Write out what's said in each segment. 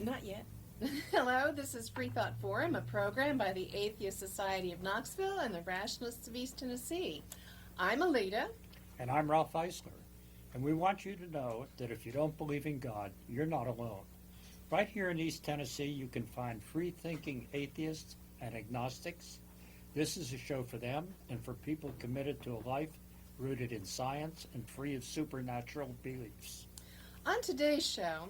Not yet. Hello, this is Freethought Forum, a program by the Atheist Society of Knoxville and the Rationalists of East Tennessee. I'm Alita. And I'm Ralph Eisler. And we want you to know that if you don't believe in God, you're not alone. Right here in East Tennessee, you can find free-thinking atheists and agnostics. This is a show for them and for people committed to a life rooted in science and free of supernatural beliefs. On today's show,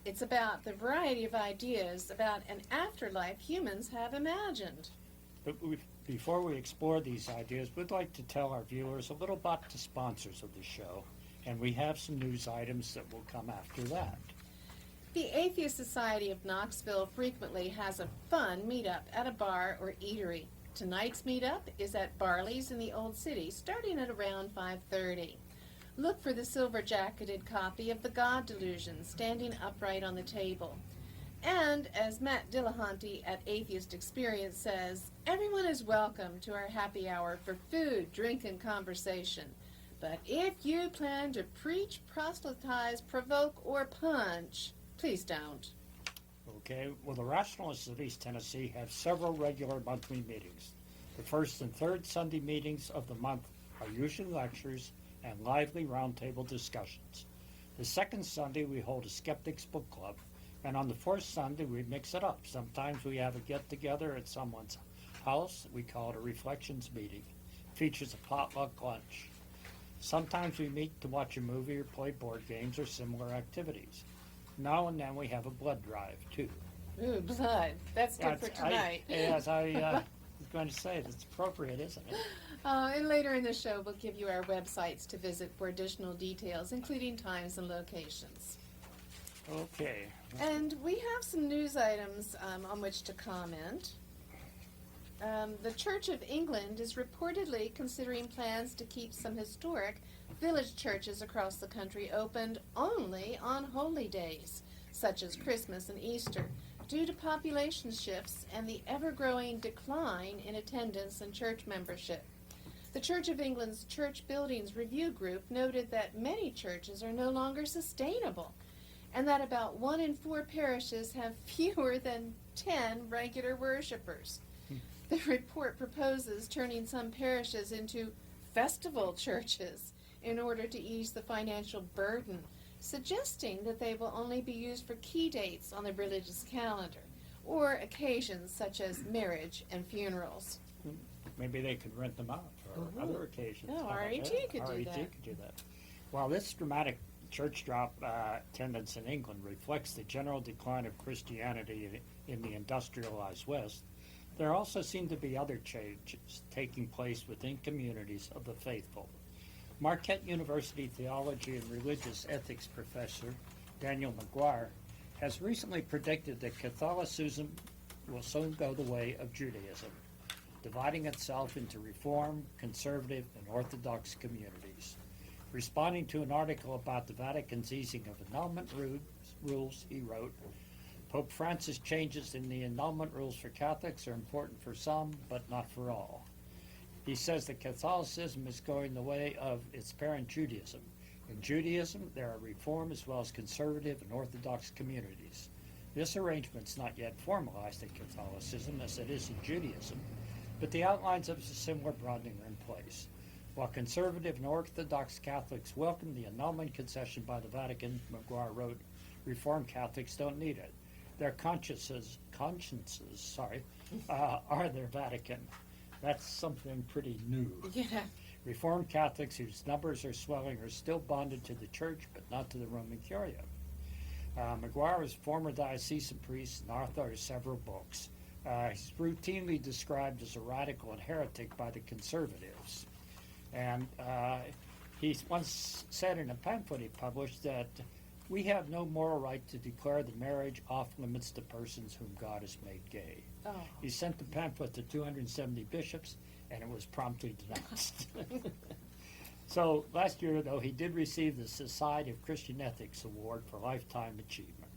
it's about the variety of ideas about an afterlife humans have imagined. But before we explore these ideas, we'd like to tell our viewers a little about the sponsors of the show, and we have some news items that will come after that. The Atheist Society of Knoxville frequently has a fun meetup at a bar or eatery. Tonight's meetup is at Barley's in the Old City, starting at around 5:30. Look for the silver-jacketed copy of The God Delusion standing upright on the table. And, as Matt Dillahunty at Atheist Experience says, everyone is welcome to our happy hour for food, drink, and conversation. But if you plan to preach, proselytize, provoke, or punch, please don't. Okay, well, the Rationalists of East Tennessee have several regular monthly meetings. The first and third Sunday meetings of the month are usually lectures and lively roundtable discussions. The second Sunday we hold a Skeptics Book Club, and on the fourth Sunday we mix it up. Sometimes we have a get-together at someone's house. We call it a Reflections meeting. It features a potluck lunch. Sometimes we meet to watch a movie or play board games or similar activities. Now and then we have a blood drive, too. Ooh, blood. That's good for tonight. I was going to say, that's appropriate, isn't it? And later in the show, we'll give you our websites to visit for additional details, including times and locations. Okay. And we have some news items on which to comment. The Church of England is reportedly considering plans to keep some historic village churches across the country opened only on holy days, such as Christmas and Easter, due to population shifts and the ever-growing decline in attendance and church membership. The Church of England's Church Buildings Review Group noted that many churches are no longer sustainable, and that about 1 in 4 parishes have fewer than 10 regular worshipers. The report proposes turning some parishes into festival churches in order to ease the financial burden, suggesting that they will only be used for key dates on the religious calendar, or occasions such as marriage and funerals. Maybe they could rent them out for other occasions. No, RET could do that. RET could do that. While this dramatic church drop attendance in England reflects the general decline of Christianity in the industrialized West, there also seem to be other changes taking place within communities of the faithful. Marquette University theology and religious ethics professor Daniel McGuire has recently predicted that Catholicism will soon go the way of Judaism, dividing itself into Reform, Conservative, and Orthodox communities. Responding to an article about the Vatican's easing of annulment rules, he wrote, Pope Francis' changes in the annulment rules for Catholics are important for some, but not for all. He says that Catholicism is going the way of its parent Judaism. In Judaism, there are Reform as well as Conservative and Orthodox communities. This arrangement is not yet formalized in Catholicism as it is in Judaism, but the outlines of a similar broadening are in place. While Conservative and Orthodox Catholics welcome the annulment concession by the Vatican, McGuire wrote, Reformed Catholics don't need it. Their consciences are their Vatican. That's something pretty new. Yeah. Reformed Catholics whose numbers are swelling are still bonded to the Church, but not to the Roman Curia. McGuire is a former diocesan priest and author of several books. He's routinely described as a radical and heretic by the conservatives. And he once said in a pamphlet he published that we have no moral right to declare the marriage off limits to persons whom God has made gay. Oh. He sent the pamphlet to 270 bishops, and it was promptly denounced. So last year, though, he did receive the Society of Christian Ethics Award for Lifetime Achievement.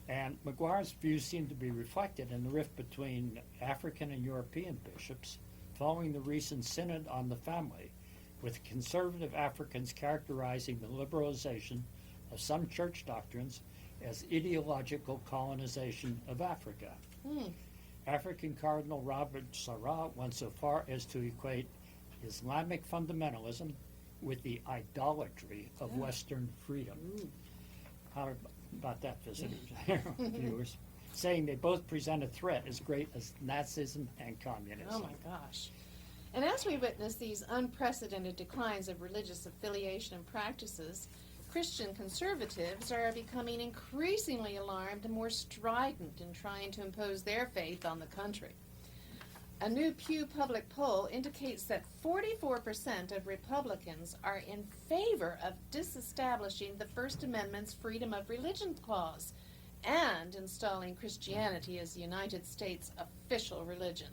And McGuire's views seem to be reflected in the rift between African and European bishops following the recent Synod on the Family, with conservative Africans characterizing the liberalization of some church doctrines as ideological colonization of Africa. Hmm. African Cardinal Robert Sarah went so far as to equate Islamic fundamentalism with the idolatry of Western freedom. Ooh. How about that, visitors, viewers? Saying they both present a threat as great as Nazism and communism. Oh my gosh. And as we witness these unprecedented declines of religious affiliation and practices, Christian conservatives are becoming increasingly alarmed and more strident in trying to impose their faith on the country. A new Pew public poll indicates that 44% of Republicans are in favor of disestablishing the First Amendment's freedom of religion clause and installing Christianity as the United States' official religion.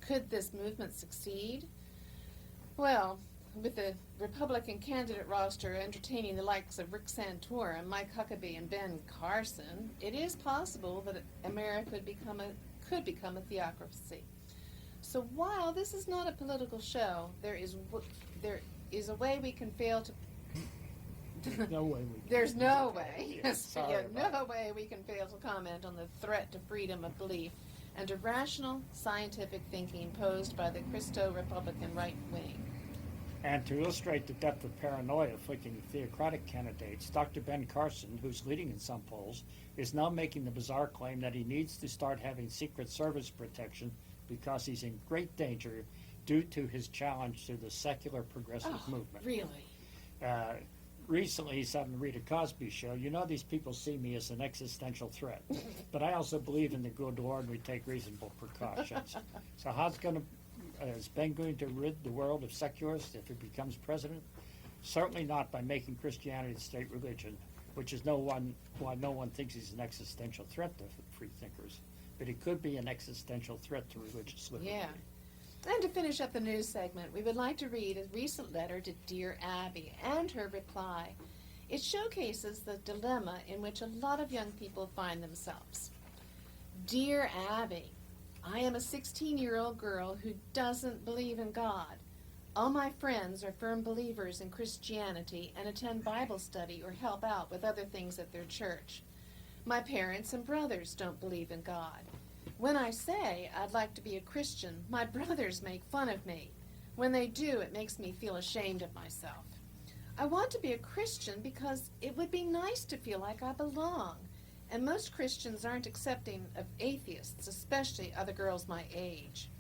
Could this movement succeed? Well, with the Republican candidate roster entertaining the likes of Rick Santorum, Mike Huckabee, and Ben Carson, it is possible that America could become a theocracy. So while this is not a political show, there is a way we can fail to. There's no way we can. There's no way. Yeah, sorry about no way we can fail to comment on the threat to freedom of belief and to rational scientific thinking posed by the Christo-Republican right wing. And to illustrate the depth of paranoia afflicting theocratic candidates, Dr. Ben Carson, who's leading in some polls, is now making the bizarre claim that he needs to start having Secret Service protection because he's in great danger due to his challenge to the secular progressive movement. Really? Recently, he said on the Rita Cosby show, "You know, these people see me as an existential threat, but I also believe in the good Lord and we take reasonable precautions." So is Ben going to rid the world of secularists if he becomes president? Certainly not by making Christianity the state religion, which is why no one thinks he's an existential threat to free thinkers. But he could be an existential threat to religious liberty. Yeah. And to finish up the news segment, we would like to read a recent letter to Dear Abby and her reply. It showcases the dilemma in which a lot of young people find themselves. Dear Abby, I am a 16-year-old girl who doesn't believe in God. All my friends are firm believers in Christianity and attend Bible study or help out with other things at their church. My parents and brothers don't believe in God. When I say I'd like to be a Christian, my brothers make fun of me. When they do, it makes me feel ashamed of myself. I want to be a Christian because it would be nice to feel like I belong. And most Christians aren't accepting of atheists, especially other girls my age.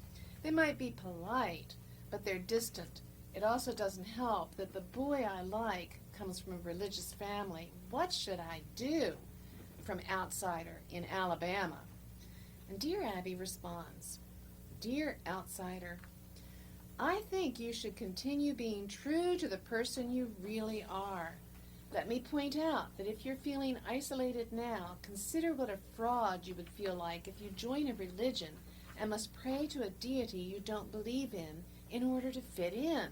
They might be polite, but they're distant. It also doesn't help that the boy I like comes from a religious family. What should I do? From outsider in Alabama. And Dear Abby responds, Dear outsider, I think you should continue being true to the person you really are. Let me point out that if you're feeling isolated now, consider what a fraud you would feel like if you join a religion and must pray to a deity you don't believe in order to fit in.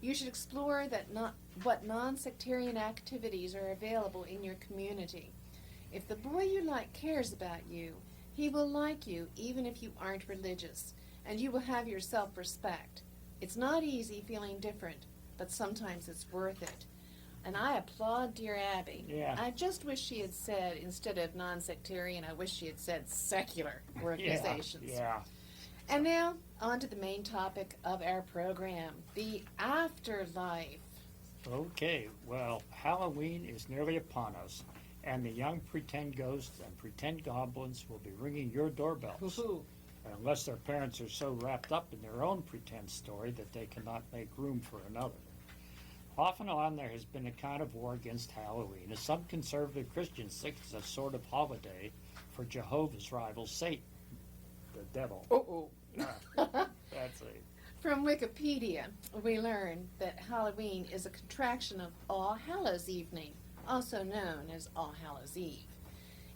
You should explore what non-sectarian activities are available in your community. If the boy you like cares about you, he will like you even if you aren't religious, and you will have your self-respect. It's not easy feeling different, but sometimes it's worth it. And I applaud Dear Abby. Yeah. I just wish she had said, instead of non-sectarian, I wish she had said secular organizations. Yeah. And now, on to the main topic of our program, the afterlife. Okay, well, Halloween is nearly upon us, and the young pretend ghosts and pretend goblins will be ringing your doorbells. Woohoo. Unless their parents are so wrapped up in their own pretend story that they cannot make room for another. Off and on, there has been a kind of war against Halloween, as some conservative Christians think it's a sort of holiday for Jehovah's rival Satan, the devil. Uh-oh. That's it. From Wikipedia, we learn that Halloween is a contraction of All Hallows Evening, also known as All Hallows Eve.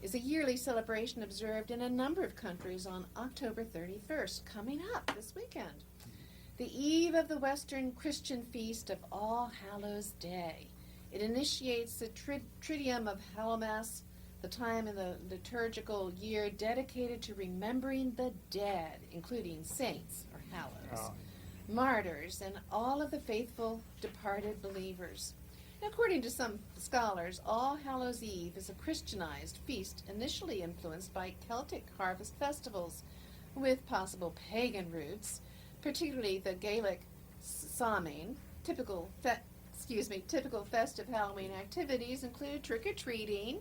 It's a yearly celebration observed in a number of countries on October 31st, coming up this weekend. The eve of the Western Christian feast of All Hallows Day. It initiates the Triduum of Hallowmas, the time in the liturgical year dedicated to remembering the dead, including saints, or hallows, martyrs, and all of the faithful departed believers. According to some scholars, All Hallows Eve is a Christianized feast initially influenced by Celtic harvest festivals with possible pagan roots, particularly the Gaelic Samhain. Typical festive Halloween activities include trick-or-treating,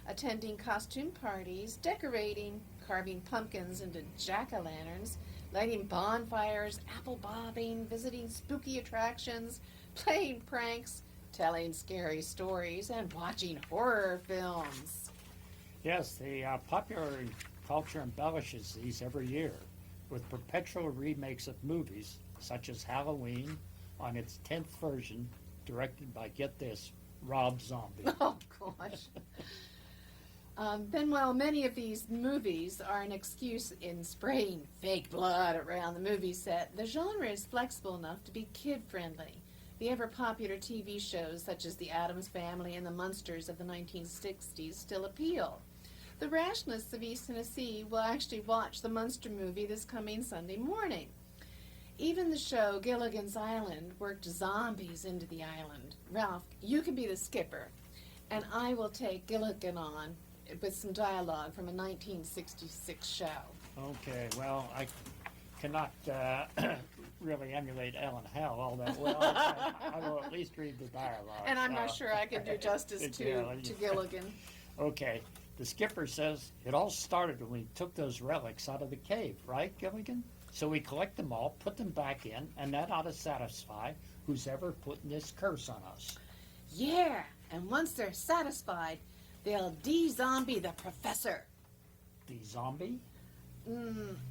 attending costume parties, decorating, carving pumpkins into jack-o'-lanterns, lighting bonfires, apple bobbing, visiting spooky attractions, playing pranks, telling scary stories, and watching horror films. Yes, the popular culture embellishes these every year with perpetual remakes of movies such as Halloween on its 10th version, directed by, get this, Rob Zombie. Oh, gosh. Then while many of these movies are an excuse in spraying fake blood around the movie set, the genre is flexible enough to be kid-friendly. The ever-popular TV shows such as The Addams Family and The Munsters of the 1960s still appeal. The rationalists of East Tennessee will actually watch the Munster movie this coming Sunday morning. Even the show Gilligan's Island worked zombies into the island. Ralph, you can be the skipper, and I will take Gilligan on with some dialogue from a 1966 show. Okay, well, I cannot really emulate Ellen Hell all that well. I will at least read the dialogue. And I'm not sure I can do justice to Gilligan. Okay, the skipper says, it all started when we took those relics out of the cave, right, Gilligan? So we collect them all, put them back in, and that ought to satisfy who's ever putting this curse on us. Yeah, and once they're satisfied, they'll de-zombie the professor. The zombie?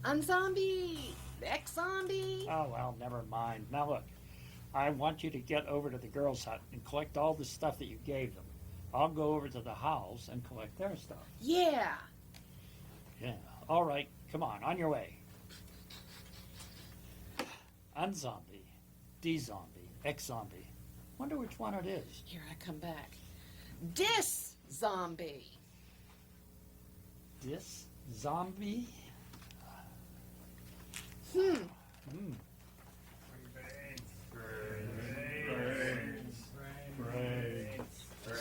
Unzombie, ex-zombie. Oh, well, never mind. Now look, I want you to get over to the girls' hut and collect all the stuff that you gave them. I'll go over to the Howells and collect their stuff. Yeah. Yeah. All right, come on your way. Unzombie, de-zombie, ex-zombie. Wonder which one it is. Here I come back. Dis-zombie. This zombie?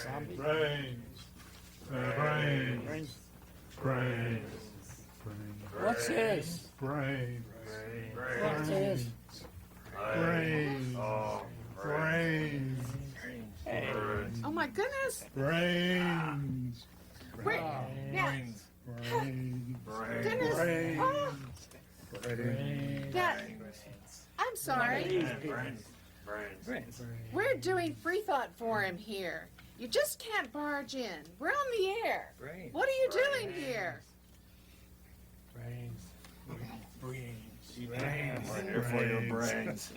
Zombie? What's this? Brains. What's this? Brains. Hey. Oh my goodness. Brains. Where? Yeah. Brains. Goodness. Brains. Oh, Brains. yeah. I'm sorry. We're doing Freethought Forum here. You just can't barge in. We're on the air. What are you doing here? Here for your brains.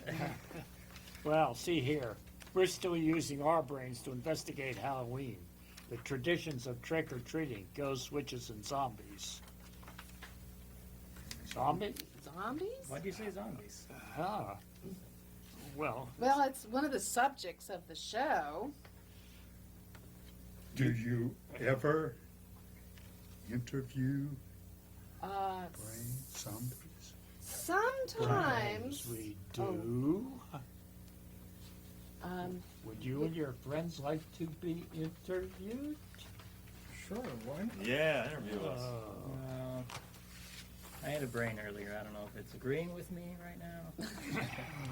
Well, see here. We're still using our brains to investigate Halloween. The traditions of trick-or-treating, ghosts, witches, and zombies. Zombies? Zombies? Why'd you say zombies? Ah. Well, Well, it's one of the subjects of the show. Do you ever interview brain zombies? Sometimes. we do. Um, Would you and your friends like to be interviewed? Sure, why? Yeah, interview us. Well, I had a brain earlier. I don't know if it's agreeing with me right now.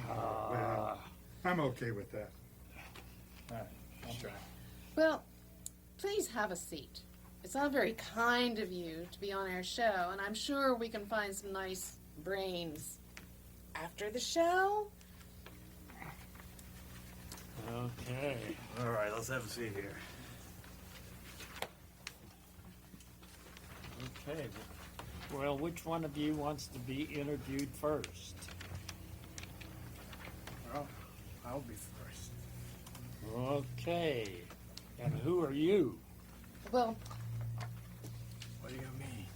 Well, I'm okay with that. All right, I'll try. well, please have a seat. It's not very kind of you to be on our show, and I'm sure we can find some nice brains after the show. Okay. All right, let's have a seat here. Okay. Well, which one of you wants to be interviewed first? Well, I'll be first. Okay. And who are you? Well, What do you mean?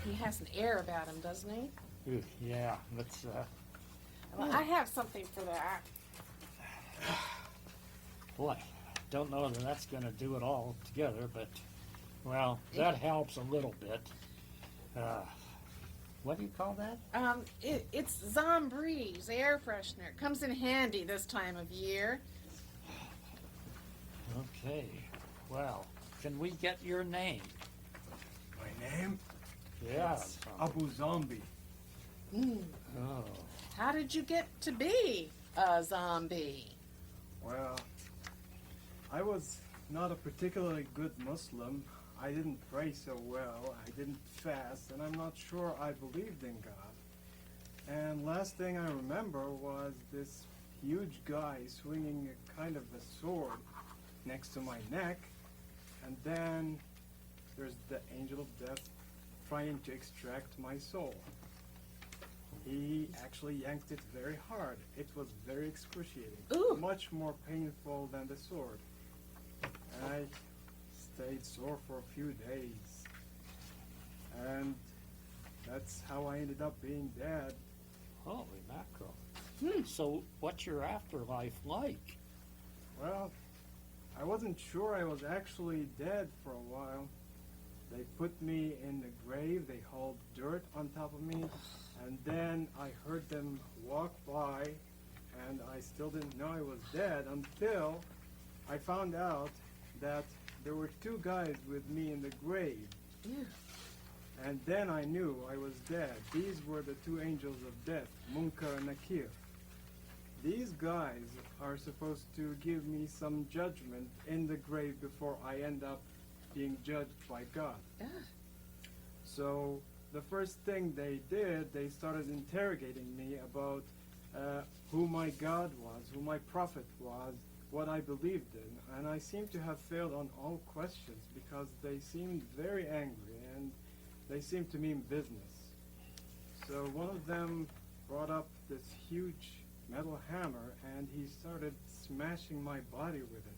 he has an air about him, doesn't he? Ooh, yeah, let's, Well, I have something for that. boy, don't know that that's going to do it all together, but, well, that helps a little bit. What do you call that? It's Zombreeze air freshener. Comes in handy this time of year. Okay. Well, can we get your name? My name? Yeah. Abu Zombie. Mm. Oh. How did you get to be a zombie? Well, I was not a particularly good Muslim. I didn't pray so well. I didn't fast, and I'm not sure I believed in God. And last thing I remember was this huge guy swinging a kind of a sword next to my neck, and then there's the angel of death trying to extract my soul. He actually yanked it very hard. It was very excruciating. Ooh. Much more painful than the sword. And I stayed sore for a few days. And that's how I ended up being dead. Holy mackerel. Hmm. So, what's your afterlife like? Well, I wasn't sure I was actually dead for a while. They put me in the grave, they hauled dirt on top of me, and then I heard them walk by, and I still didn't know I was dead until I found out that there were two guys with me in the grave. Ew. And then I knew I was dead. These were the two angels of death, Munkar and Nakir. These guys are supposed to give me some judgment in the grave before I end up being judged by God. Ah. So the first thing they did, they started interrogating me about who my God was, who my prophet was, what I believed in. And I seem to have failed on all questions because they seemed very angry and they seemed to mean business. So one of them brought up this huge metal hammer and he started smashing my body with it.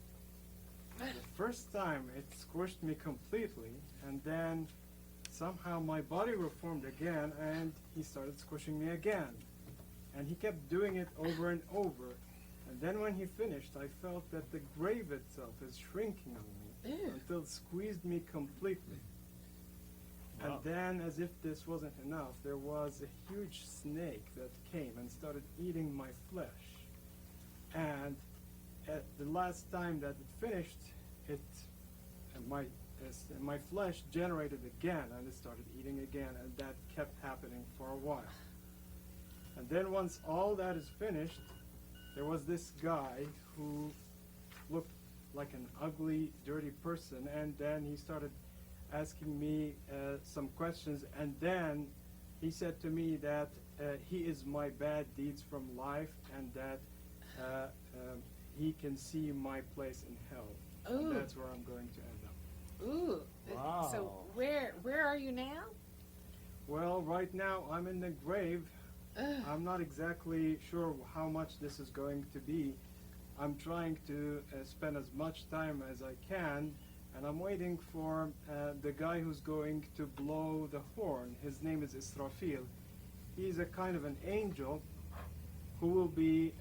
The first time it squished me completely, and then somehow my body reformed again and he started squishing me again. And he kept doing it over and over. And then when he finished, I felt that the grave itself is shrinking on me Ew. until it squeezed me completely. Wow. And then, as if this wasn't enough, there was a huge snake that came and started eating my flesh. And at the last time that it finished, my flesh generated again, and it started eating again, and that kept happening for a while. And then once all that is finished, there was this guy who looked like an ugly, dirty person, and then he started asking me some questions, and then he said to me that he is my bad deeds from life, and that he can see my place in hell. Ooh. And that's where I'm going to end up. Ooh. Wow. So where are you now? Well, right now I'm in the grave. Ugh. I'm not exactly sure how much this is going to be. I'm trying to spend as much time as I can, and I'm waiting for the guy who's going to blow the horn. His name is Israfil. He's a kind of an angel who will be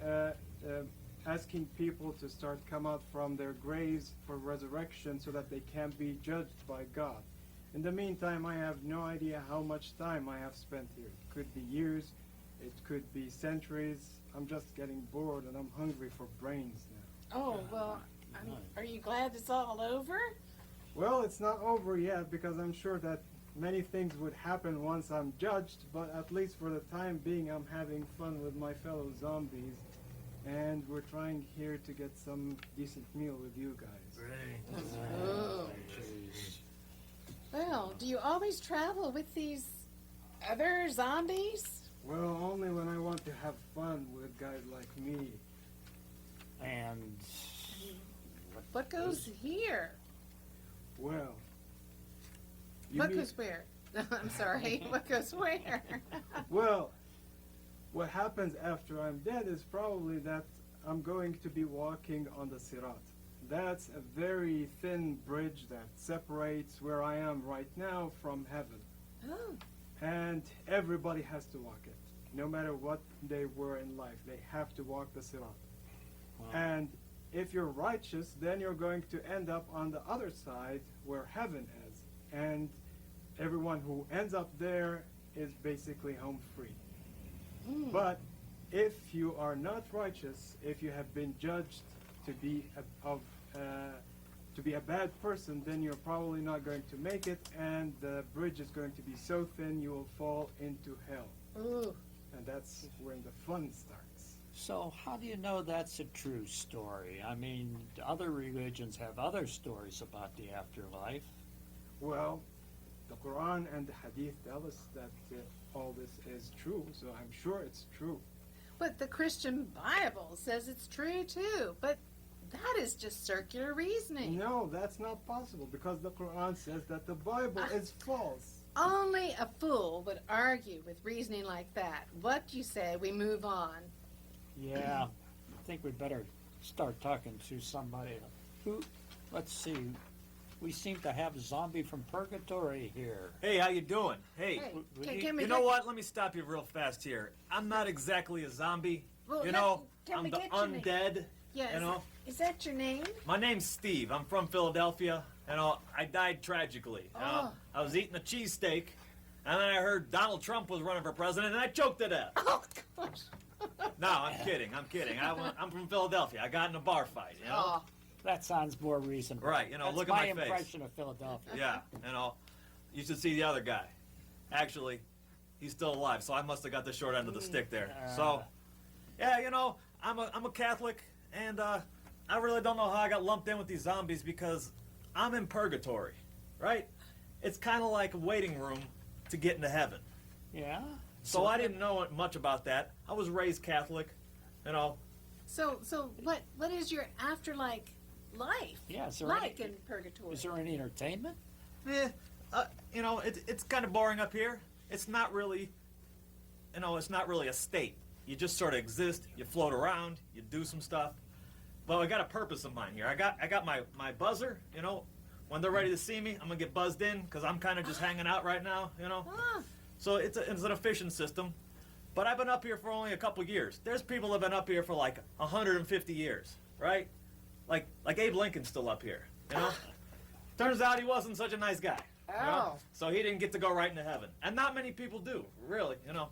asking people to start come out from their graves for resurrection so that they can be judged by God. In the meantime, I have no idea how much time I have spent here. It could be years, it could be centuries. I'm just getting bored and I'm hungry for brains now. Oh, well, are you glad it's all over? Well, it's not over yet because I'm sure that many things would happen once I'm judged, but at least for the time being, I'm having fun with my fellow zombies. And we're trying here to get some decent meal with you guys. Oh. Jeez. Well, do you always travel with these other zombies? Well, only when I want to have fun with guys like me. And What goes here? Well, What goes where? I'm sorry. What goes where? Well, what happens after I'm dead is probably that I'm going to be walking on the Sirat. That's a very thin bridge that separates where I am right now from heaven. Oh. And everybody has to walk it. No matter what they were in life, they have to walk the Sirat. wow. And if you're righteous, then you're going to end up on the other side where heaven is. And everyone who ends up there is basically home free. Mm. But if you are not righteous, if you have been judged to be of to be a bad person, then you're probably not going to make it, and the bridge is going to be so thin you will fall into hell. Ooh. And that's when the fun starts. So how do you know that's a true story? I mean, other religions have other stories about the afterlife. Well, the Quran and the Hadith tell us that all this is true, so I'm sure it's true. But the Christian Bible says it's true too. But that is just circular reasoning. No, that's not possible because the Quran says that the Bible is false. Only a fool would argue with reasoning like that. What do you say we move on? Yeah, I think we better start talking to somebody who, let's see, we seem to have a zombie from purgatory here. Hey, how you doing? Hey, Hey, can we you know get- what? Let me stop you real fast here. I'm not exactly a zombie. Well, you let- know, can I'm we the get your name? undead. Yeah, You know, is that your name? my name's Steve. I'm from Philadelphia. You know, I died tragically. You know, I was eating a cheesesteak, and then I heard Donald Trump was running for president, and I choked to death. Oh, gosh. No, I'm kidding. I'm kidding. I'm from Philadelphia. I got in a bar fight. You know, Oh, That sounds more reasonable. right? You know, That's look my at my face. impression of Philadelphia. Yeah, you know, you should see the other guy. Actually, he's still alive, so I must have got the short end of the stick there. So, yeah, you know, I'm a Catholic, and I really don't know how I got lumped in with these zombies because I'm in purgatory, right? It's kind of like a waiting room to get into heaven. Yeah? So I didn't know much about that. I was raised Catholic, you know. so what is your afterlife life Yeah, is there like any- in purgatory? Is there any entertainment? You know, it's kind of boring up here. It's not really, you know, it's not really a state. You just sort of exist. You float around. You do some stuff. Well, I got a purpose of mine here. I got my buzzer. You know, when they're ready to see me, I'm gonna get buzzed in because I'm kind of just hanging out right now. You know, Ah, so it's an efficient system. But I've been up here for only a couple years. There's people that have been up here for like 150 years, right? Like Abe Lincoln's still up here. You know. Turns out he wasn't such a nice guy. You know? Oh. So he didn't get to go right into heaven. And not many people do, really. You know,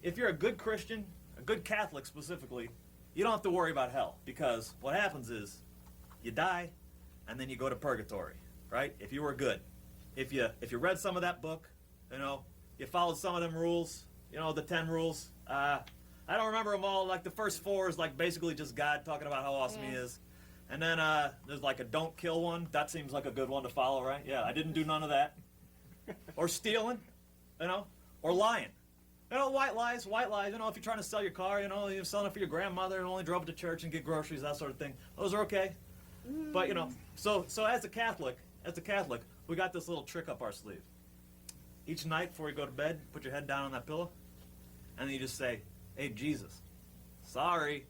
if you're a good Christian, a good Catholic specifically, you don't have to worry about hell because what happens is you die and then you go to purgatory, right? If you were good. If you read some of that book, you know, you followed some of them rules, you know, the 10 rules. I don't remember them all. Like the first 4 is like basically just God talking about how awesome he is. And then there's like a don't kill one. That seems like a good one to follow, right? Yeah, I didn't do none of that. Or stealing, you know, or lying. You know, white lies, you know, if you're trying to sell your car, you know, you're selling it for your grandmother and only drove to church and get groceries, that sort of thing. Those are okay. But, you know, so as a Catholic, we got this little trick up our sleeve. Each night before you go to bed, put your head down on that pillow, and then you just say, "Hey, Jesus, sorry."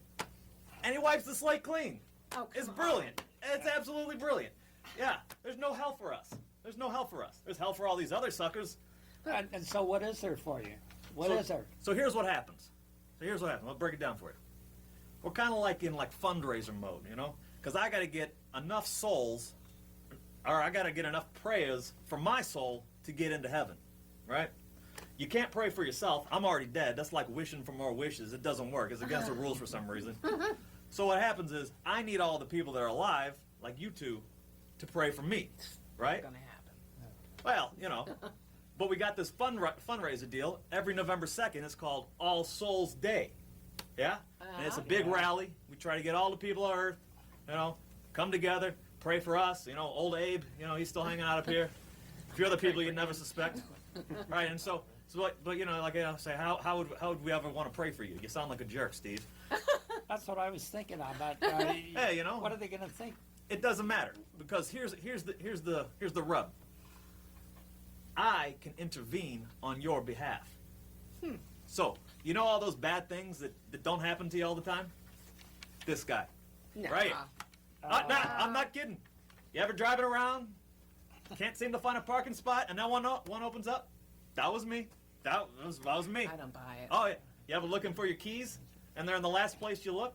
And he wipes the slate clean. Oh, It's come brilliant. It's absolutely brilliant. Yeah, there's no hell for us. There's no hell for us. There's hell for all these other suckers. And so what is there for you? What is there? So here's what happens. I'll break it down for you. We're kind of like in fundraiser mode, you know? Because I got to get enough souls, or I got to get enough prayers for my soul to get into heaven, right? You can't pray for yourself. I'm already dead. That's like wishing for more wishes. It doesn't work. It's against the rules for some reason. So what happens is I need all the people that are alive, like you two, to pray for me, right? Gonna happen. Well, you know, but we got this fundraiser deal. Every November 2nd, it's called All Souls Day. Yeah? And it's a big rally. We try to get all the people on Earth, you know, come together, pray for us. You know, old Abe, you know, he's still hanging out up here. A few other people you'd never suspect. Right, and so but you know, like I say, how would we ever want to pray for you? You sound like a jerk, Steve. That's what I was thinking about. Hey, you know, What are they going to think? it doesn't matter because here's the rub. I can intervene on your behalf. So, you know all those bad things that don't happen to you all the time? This guy. No. Right. I'm not kidding. You ever driving around, can't seem to find a parking spot, and then one opens up? That was me. That was me. I don't buy it. Oh, yeah. You ever looking for your keys, and they're in the last place you look?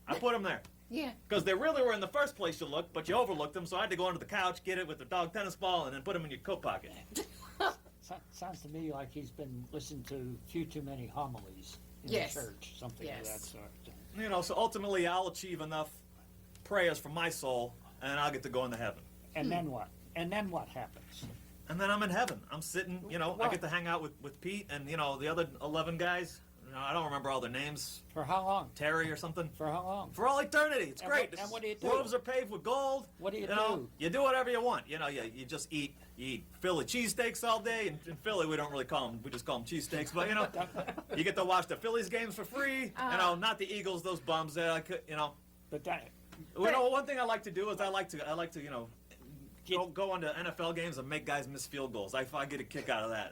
I put them there. Yeah. Because they really were in the first place you looked, but you overlooked them, so I had to go under the couch, get it with the dog tennis ball, and then put them in your coat pocket. Sounds to me like he's been listening to a few too many homilies in Yes. the church, something of Yes. that sort. You know, so ultimately I'll achieve enough prayers for my soul, and I'll get to go into heaven. And then what? And then what happens? And then I'm in heaven. I'm sitting, I What? get to hang out with Pete and, the other 11 guys. I don't remember all their names. For how long? Terry or something. For how long? For all eternity. It's And great. what- and what do you do? Roofs are paved with gold. What do you know, do? You do whatever you want. You just eat. You eat Philly cheesesteaks all day. In Philly, we don't really call them. We just call them cheesesteaks. But you get to watch the Phillies games for free. Not the Eagles. Those bums. But that, One thing I like to do is I like to go onto NFL games and make guys miss field goals. I get a kick out of that.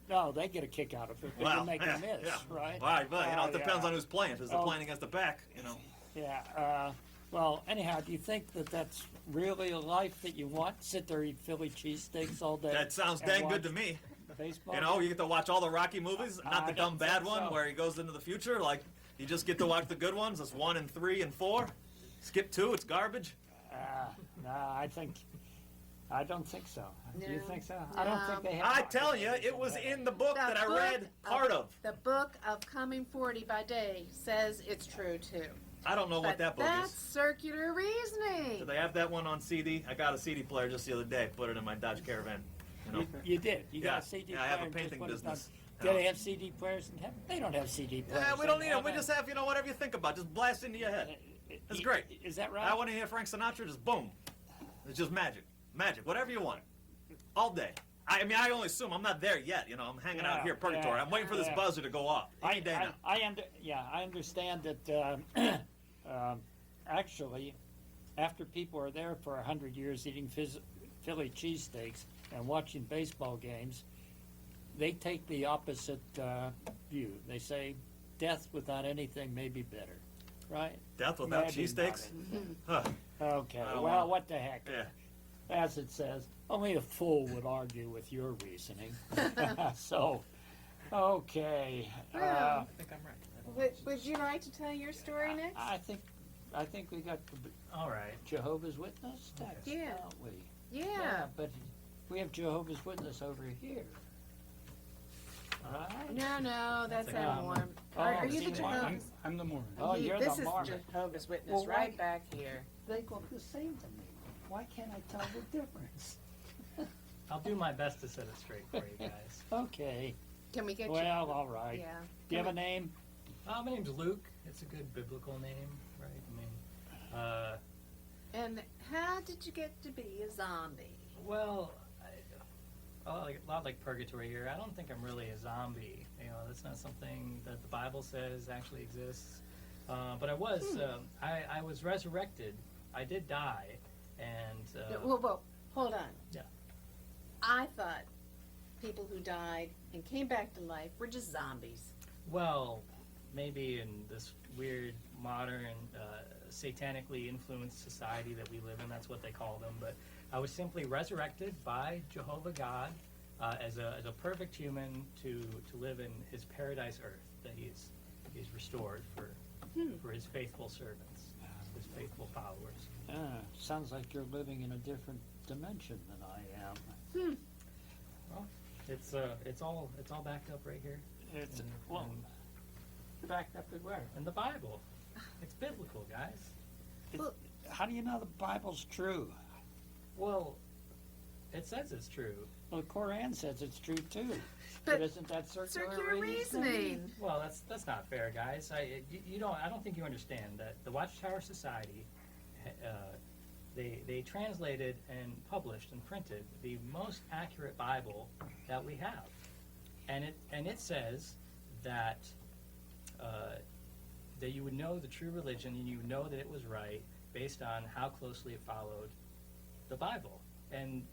no, they get a kick out of it. They can make them miss, right? Right, but it depends yeah. on who's playing. If they're playing against the back, Yeah. Well, anyhow, do you think that that's really a life that you want? Sit there, eat Philly cheesesteaks all day. That sounds and dang good watch to me. Baseball. You get to watch all the Rocky movies, not the I dumb don't bad think one so. where he goes into the future. Like you just get to watch the good ones. That's 1 and 3 and 4. Skip 2, it's garbage. No, I don't think so. Do you No. think so? I don't think they have. I tell you, it was in the book that I read part of. The book of Coming 40 by Day says it's true too. I don't know what But that book that's is. circular reasoning. Do they have that one on CD? I got a CD player just the other day. Put it in my Dodge Caravan. You did. You Yeah. got a CD Yeah, player. I have a and just painting put it business. on. Do they have CD players in heaven? They don't have CD players. Yeah, we don't in need them. We heaven. just have, whatever you think about. Just blast into your head. It's great. Is that right? I want to hear Frank Sinatra, just boom. It's just magic. Magic. Whatever you want. All day. I only assume I'm not there yet. I'm hanging out Yeah, here, purgatory. yeah, I'm waiting for this yeah. buzzer to go off. Any day now. I understand that actually, after people are there for 100 years eating Philly cheesesteaks and watching baseball games, they take the opposite view. They say death without anything may be better, right? Death without Imagine cheesesteaks? about Huh. it. Okay, I don't well, want- what the heck? Yeah. As it says, only a fool would argue with your reasoning. So, okay. Well, I think I'm right. Would you like to tell your story next? I think we got the All right. Jehovah's Witness text, Yeah. don't we? Yeah. But we have Jehovah's Witness over here. Right? No, that's That's a that good one. Oh, Are you the see, Mormon. Jehovah's? I'm the Mormon. Oh, you're This the is Mormon. Jehovah's Witness Well, right why- back here. They look the same to me. Why can't I tell the difference? I'll do my best to set it straight for you guys. Okay. Can we get Well, all right. you? Yeah. Do you have a name? My name's Luke. It's a good biblical name, right? And how did you get to be a zombie? Well, a lot like purgatory here. I don't think I'm really a zombie. That's not something that the Bible says actually exists. But I was. I was resurrected. I did die, and Whoa, hold on. Yeah. I thought people who died and came back to life were just zombies. well, maybe in this weird modern satanically influenced society that we live in, that's what they call them. But I was simply resurrected by Jehovah God as a perfect human to live in His paradise earth that He's restored for His faithful servants, His faithful followers. Sounds like you're living in a different dimension than I am. Well, it's all backed up right here. It's in- well, backed up at where? in the Bible. It's biblical, guys. How do you know the Bible's true? Well, it says it's true. Well, the Quran says it's true too. But isn't that circular Circular reasoning. Well, that's not fair, guys. I don't think you understand that the Watchtower Society, they translated and published and printed the most accurate Bible that we have, and it says that that you would know the true religion and you would know that it was right based on how closely it followed the Bible. And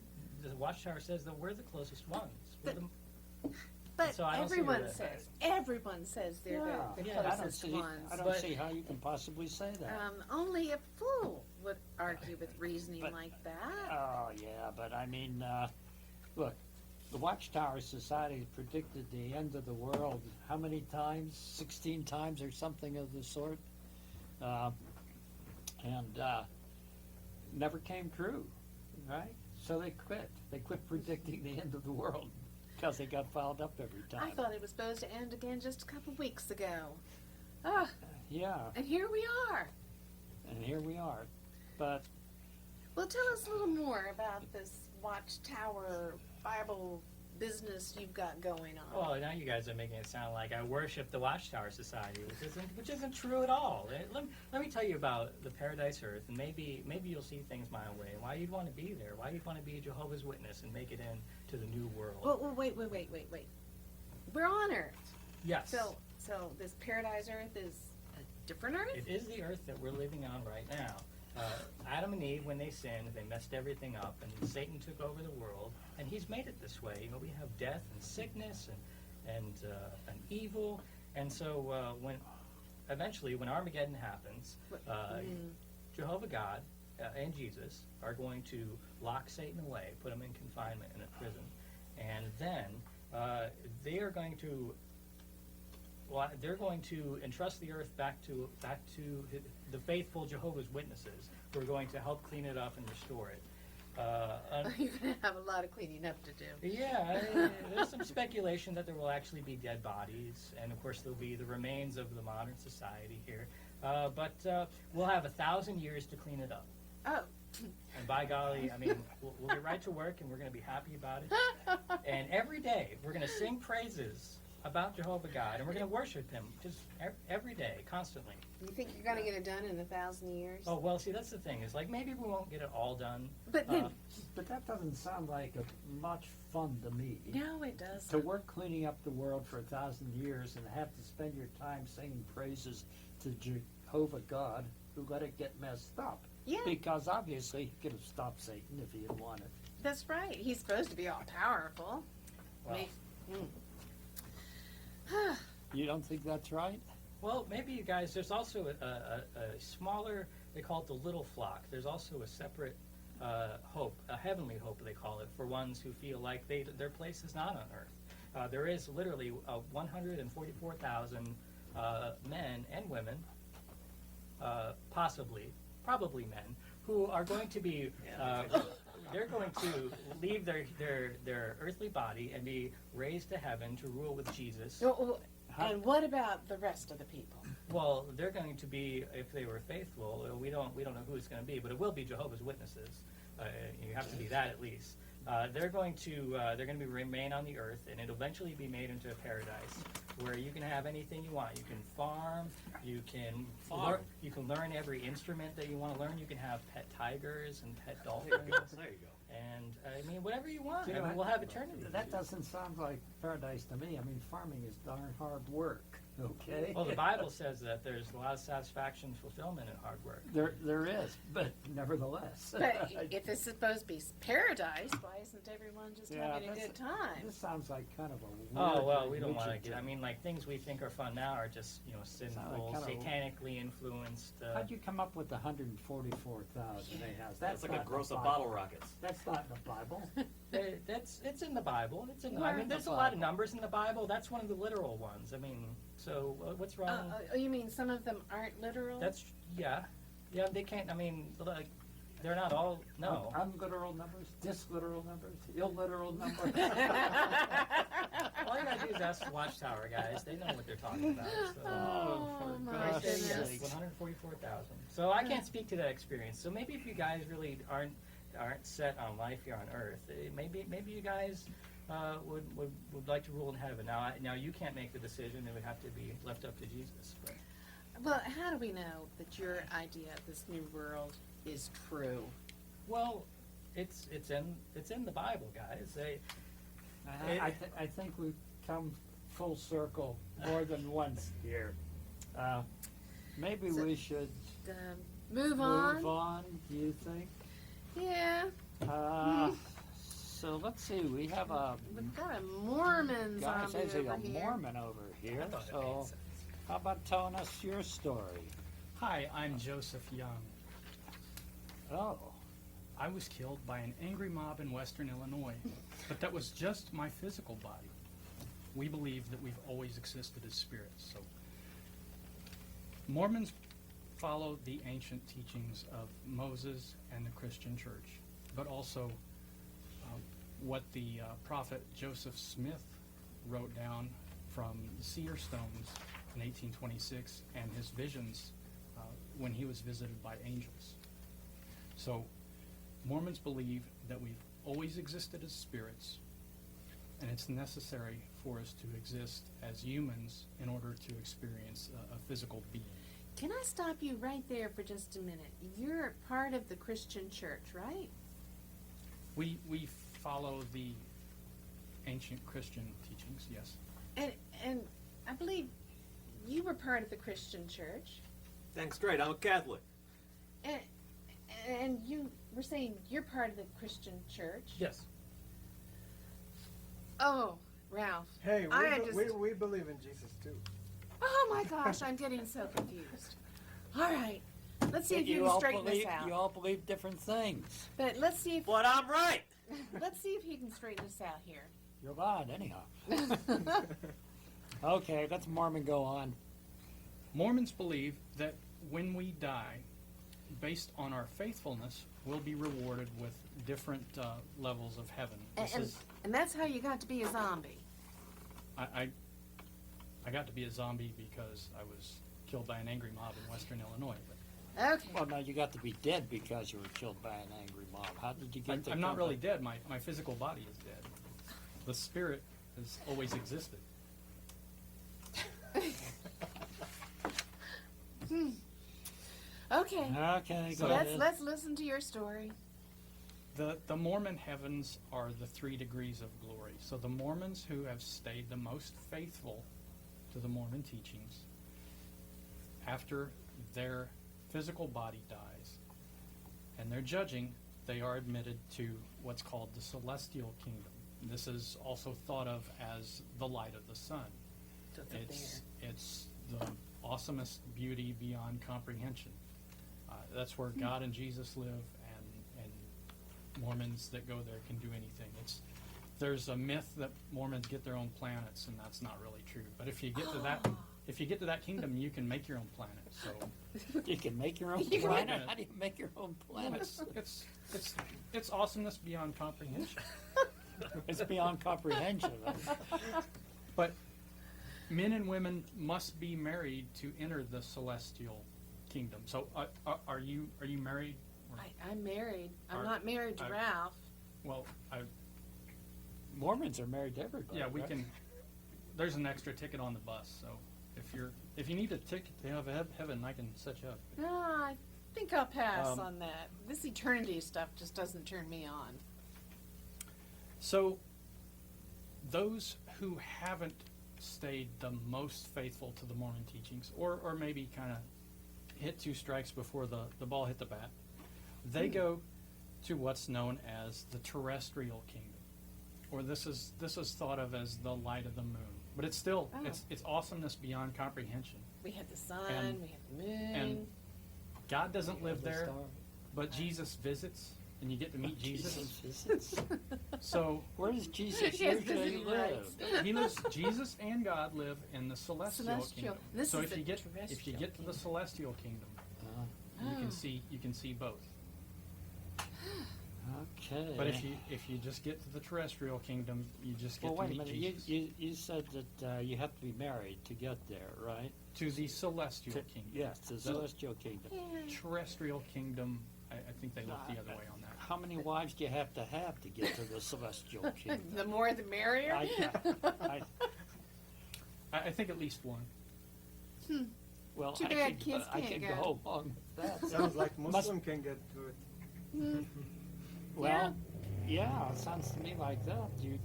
the Watchtower says that we're the closest ones. We're the, But So I don't see everyone where that- says they're the Yeah, I don't closest see. ones. I don't But- see how you can possibly say that. Only a fool would argue with reasoning But- like that. Oh yeah, but I mean, look, the Watchtower Society predicted the end of the world how many times? 16 times or something of the sort, and never came true, right? So they quit. They quit predicting the end of the world because they got fouled up every time. I thought it was supposed to end again just a couple weeks ago. Ah, Yeah, and here we are. and here we are. But Well, tell us a little more about this Watchtower Bible business you've got going on. Well, now you guys are making it sound like I worship the Watchtower Society, which isn't true at all. Let me tell you about the Paradise Earth, and maybe you'll see things my way. Why you'd want to be there? Why you'd want to be a Jehovah's Witness and make it into the new world? Well, wait. We're on Earth. Yes. So this Paradise Earth is a different Earth? It is the Earth that we're living on right now. Adam and Eve, when they sinned, they messed everything up, and Satan took over the world, and he's made it this way. You know, we have death and sickness and evil, and so eventually, when Armageddon happens, Jehovah God and Jesus are going to lock Satan away, put him in confinement in a prison, and then they're going to entrust the earth back to the faithful Jehovah's Witnesses, who are going to help clean it up and restore it. You're going to have a lot of cleaning up to do. Yeah, there's some speculation that there will actually be dead bodies, and of course there'll be the remains of the modern society here. But we'll have 1,000 years to clean it up. Oh. And by golly, I mean, we'll get right to work, and we're going to be happy about it. And every day, we're going to sing praises about Jehovah God, and we're going to worship Him just every day, constantly. You think you're going to get it done in 1,000 years? Oh, well, see, that's the thing. Is like maybe we won't get it all done. But that doesn't sound like much fun to me. No, it does. To work cleaning up the world for 1,000 years and have to spend your time singing praises to Jehovah God, who let it get messed up. Yeah. Because obviously he could have stopped Satan if he had wanted. That's right. He's supposed to be all powerful. Well, You don't think that's right? well, maybe you guys. There's also a smaller. They call it the little flock. There's also a separate hope, a heavenly hope they call it, for ones who feel like their place is not on earth. There is literally 144,000 men and women, probably men, who are going to be. They're going to leave their earthly body and be raised to heaven to rule with Jesus. And what about the rest of the people? Well, they're going to be, if they were faithful, we don't know who it's going to be, but it will be Jehovah's Witnesses. You have to be that at least. They're going to remain on the earth, and it'll eventually be made into a paradise where you can have anything you want. You can farm. You can learn every instrument that you want to learn. You can have pet tigers and pet dolphins. There you go. And I mean, whatever you want. You I know, mean, we'll have eternity. That doesn't sound like paradise to me. I mean, farming is darn hard work, okay? Well, the Bible says that there's a lot of satisfaction and fulfillment in hard work. There is, but nevertheless. But if it's supposed to be paradise, why isn't everyone just having a good time? This sounds like kind of a Oh, weird well, we don't want to religion get, I mean, like, things we think are fun now are just, sinful, kinda- satanically influenced. How'd you come up with 144,000 they have? That's like a not in gross the of Bible. bottle rockets. That's not in the Bible. It's in the Bible. I Where mean, in there's the a lot of Bible? numbers in the Bible. That's one of the literal ones. I mean, so what's wrong? You mean some of them aren't literal? Yeah, they can't, I mean, like, they're not all, no. Unliteral numbers, disliteral numbers, illiteral numbers. All you gotta do is ask the Watchtower guys. They know what they're talking about. So. Oh, my gosh goodness. sakes. 144,000. So I can't speak to that experience. So maybe if you guys really aren't set on life here on Earth, maybe you guys would like to rule in heaven. Now you can't make the decision; it would have to be left up to Jesus. But. Well, how do we know that your idea of this new world is true? Well, it's in the Bible, guys. I think we've come full circle more than once here. Maybe So- we should Move on. move on, do you think? Yeah. So let's see, we have a We've got a Mormon guys, zombie there's over a here. Mormon over here. I thought it So made sense. how about telling us your story? Hi, I'm Joseph Young. Oh, I was killed by an angry mob in western Illinois, but that was just my physical body. We believe that we've always existed as spirits. So Mormons follow the ancient teachings of Moses and the Christian church, but also what the prophet Joseph Smith wrote down from the seer stones in 1826 and his visions when he was visited by angels. So Mormons believe that we've always existed as spirits, and it's necessary for us to exist as humans in order to experience a physical being. Can I stop you right there for just a minute? You're part of the Christian church, right? We follow the ancient Christian teachings, yes. And I believe you were part of the Christian church. Dang straight, I'm a Catholic. And you were saying you're part of the Christian church. Yes. Oh, Ralph. Hey, I we believe in Jesus too. Oh my gosh, I'm getting so confused. All right, let's see if you can all straighten believe, this out. you all believe different things. But let's see if But I'm right. let's see if he can straighten this out here. You're lying anyhow. Okay, let's Mormon go on. Mormons believe that when we die, based on our faithfulness, we'll be rewarded with different levels of heaven. And that's how you got to be a zombie. I got to be a zombie because I was killed by an angry mob in Western Illinois. But Okay. Well, no, you got to be dead because you were killed by an angry mob. How did you get to I'm not kill really by- dead. My physical body is dead. The spirit has always existed. Okay. Okay, So go let's ahead. let's listen to your story. The Mormon heavens are the 3 degrees of glory. So the Mormons who have stayed the most faithful to the Mormon teachings, after their physical body dies and they're judging, they are admitted to what's called the celestial kingdom. This is also thought of as the light of the sun. So it's up It's the awesomest beauty beyond comprehension. That's where God and Jesus live, and Mormons that go there can do anything. There's a myth that Mormons get their own planets, and that's not really true. But if you get to that kingdom, you can make your own planet. So You can make your own You can planet? make- How do you make your own planet? it's awesomeness beyond comprehension. It's beyond comprehension. But men and women must be married to enter the celestial kingdom. So are you married? Or- I'm married. I'm Are- not married to I- Ralph. well, Mormons are married to everybody. yeah, we right? can. There's an extra ticket on the bus, so if you need a ticket to have heaven, I can set you up. No, I think I'll pass Um, on that. This eternity stuff just doesn't turn me on. So, those who haven't stayed the most faithful to the Mormon teachings, or maybe kind of hit 2 strikes before the ball hit the bat, they go to what's known as the terrestrial kingdom, or this is thought of as the light of the moon. But it's still Oh. it's awesomeness beyond comprehension. We had the sun, and- we had the moon. And God doesn't live The there, star. but Jesus visits, and you get to meet Jesus. visits. So Where does Jesus He has usually visiting live? rights. Jesus and God live in the celestial Celestial. kingdom. This So is if the you get to terrestrial the kingdom. celestial kingdom, you Oh. can see both. Okay. But if you just get to the terrestrial kingdom, you just get well, to wait a meet minute. Jesus. You said that you have to be married to get there, right? To the celestial To- kingdom. Yes, the celestial kingdom. Yeah. Terrestrial kingdom, I think they look the other way on that. How many wives do you have to get to the celestial kingdom? The more the merrier. I I think at least one. well, Too I bad could, kids I can't could go. go along with that. Sounds like Muslim can get to it. Well, yeah, it sounds to me like that. You,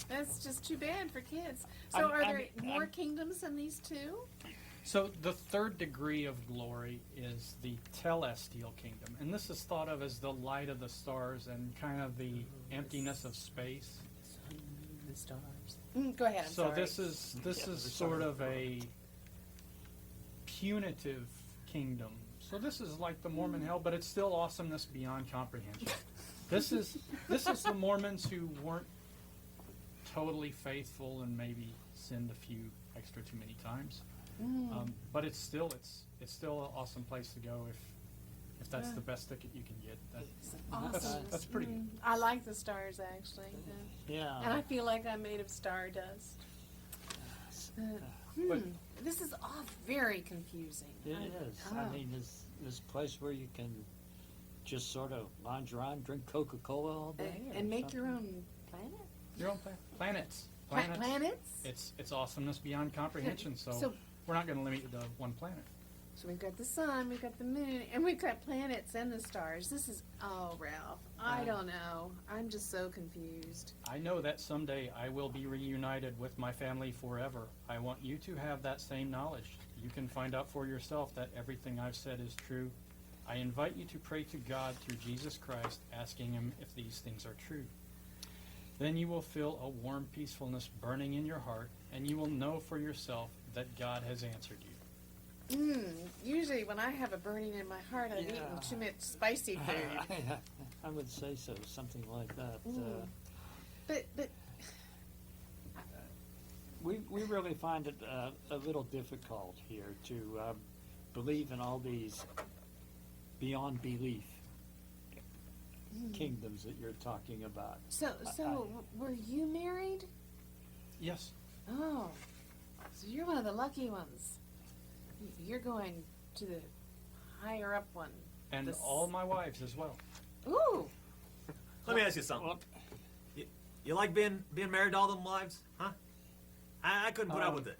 That's just too bad for kids. So I'm- are there I'm- more I'm- kingdoms than these 2? So the 3rd degree of glory is the telestial kingdom, and this is thought of as the light of the stars and kind of the emptiness of space. The stars. Go ahead. I'm So sorry. this is Yeah, the sort stars. of a punitive kingdom. So this is like the Mormon hell, but it's still awesomeness beyond comprehension. This is the Mormons who weren't totally faithful and maybe sinned a few extra too many times. But it's still an awesome place to go if that's the best ticket you can get. Awesome. That's pretty good. I like the stars actually, yeah. and I feel like I'm made of stardust. But This is all very confusing. It is. I mean, this place where you can just sort of lounge around, drink Coca-Cola all day? or And make your something? own planet? Your own planets. Planets? It's awesomeness beyond comprehension. So, So- we're not going to limit you to one planet. So we've got the sun, we've got the moon, and we've got planets and the stars. This is, oh, Ralph, I don't know. I'm just so confused. I know that someday I will be reunited with my family forever. I want you to have that same knowledge. You can find out for yourself that everything I've said is true. I invite you to pray to God through Jesus Christ, asking Him if these things are true. Then you will feel a warm peacefulness burning in your heart, and you will know for yourself that God has answered you. Usually when I have a burning in my heart, I've eaten Yeah. too much spicy food. I would say so, something like that. But We really find it a little difficult here to believe in all these beyond belief kingdoms that you're talking about. so were you married? Yes. Oh, so you're one of the lucky ones. You're going to the higher up one. And This- all my wives as well. Ooh, Let me ask you something. Well, You like being married to all them wives, huh? I couldn't put up with it.